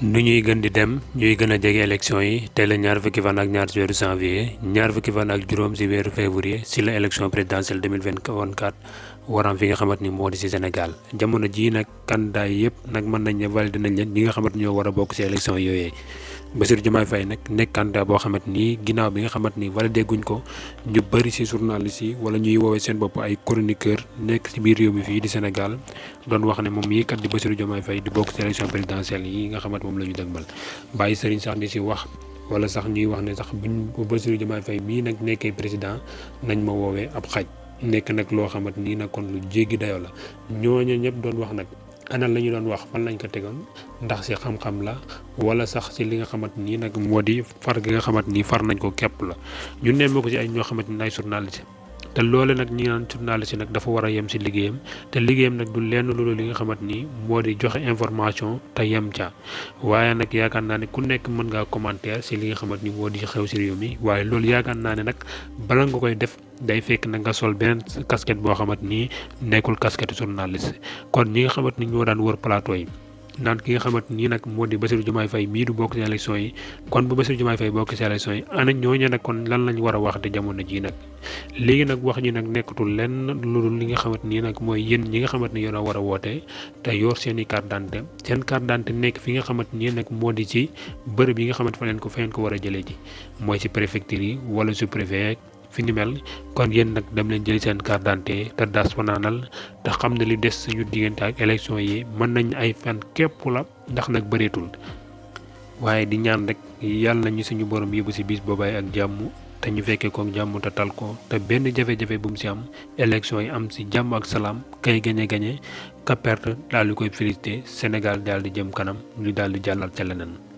nu ñuy gën di dem ñuy gën a jege élection yi tey la ñaar fukki fan ak ñaar ci weeru janvier ñaar fukki fan ak juróom ci weeru février ci la élection présidentielle 2024 waram fi nga xamante ni moo di ci Sénégal jamono jii nag candidat yi yëpp nag mën nañ ne validé nañ leen ñi nga xamante ñoo war a bokk ci élection yooyee Bassirou Diomaye Faye nag nekk candidat boo xamante ni ginnaaw bi nga xamante ni validé guñ ko ñu bëri ci journalistes yi wala ñuy woowee seen bopp ay chroniqueur nekk ci biir réew mi fii di Sénégal doon wax ne moom mii kat di Bassirou Diomaye Faye di bokk ci élection présidentielle yi nga xamante moom la ñu dëgmal bàyyi sëriñ sax di ci wax wala sax ñuy wax ne sax buñ Bassirou Diomaye Faye mii nag nekkee président nañ ma woowee ab xaj nekk nag loo xamante nii nag kon lu jéggi dayoo la ñooñu ñëpp doon wax nag ana la ñu doon wax fan lañ ko tegoon ndax ci xam-xam la wala sax ci li nga xamante nii nag moo di far gi nga xamante ni far nañ ko képp la ñu nemmee ko ci ay ñoo xamante ni ay journaliste te loole nag ñi naan journaliste nag dafa war a yem ci liggéeyam te liggéeyam nag du lenn loolu li nga xamante ni moo di joxe information te yem ca waaye nag yaakaar naa ne ku nekk mën ngaa commentaire ci li nga xamante ni moo di xew ci réew mi waaye loolu yaakaar naa ne nag bala nga koy def day fekk na nga sol beneen casquette boo xamante ni nekkul casquette journaliste kon ñi nga xamante ni ñoo daan wër plateau yi naan ki nga xamante nii nag moo di Bassirou Diomaye Faye mii du bokk ci élection yi kon bu Bassirou Diomaye Faye bokk ci élection yi ana ñooñu nag kon lan lañ war a wax te jamono ji nag léegi nag wax ñi nag nekkatul lenn lu dul li nga xamante nii nag mooy yéen ñi nga xamante ni yéen a war a woote te yor seen i carte d'identité seen carte d'identité nekk fi nga xamante nii nag moo di ci bërëb yi nga xamante fa leen ko war a jëlee ji mooy ci préfecture yi wala sous-préfet fi ni mel kon yéen nag dem leen jëli seen carte d'identité te das fanaanal te xam ne li des suñu diggante ak élection yi mën nañ ay fan képp la ndax nag bëreetul waaye di ñaan rek yàlla nañu suñu borom yóbbu ci bis boobaay ak jàmm te ñu fekkee ko jàmm te tal ko te benn jafe-jafe bu mu ci am élection yi am ci jàmm ak salaam kay gañe ka perte daal di koy félicité Sénégal daal di jëm kanam ñu daal di jàllal ca leneen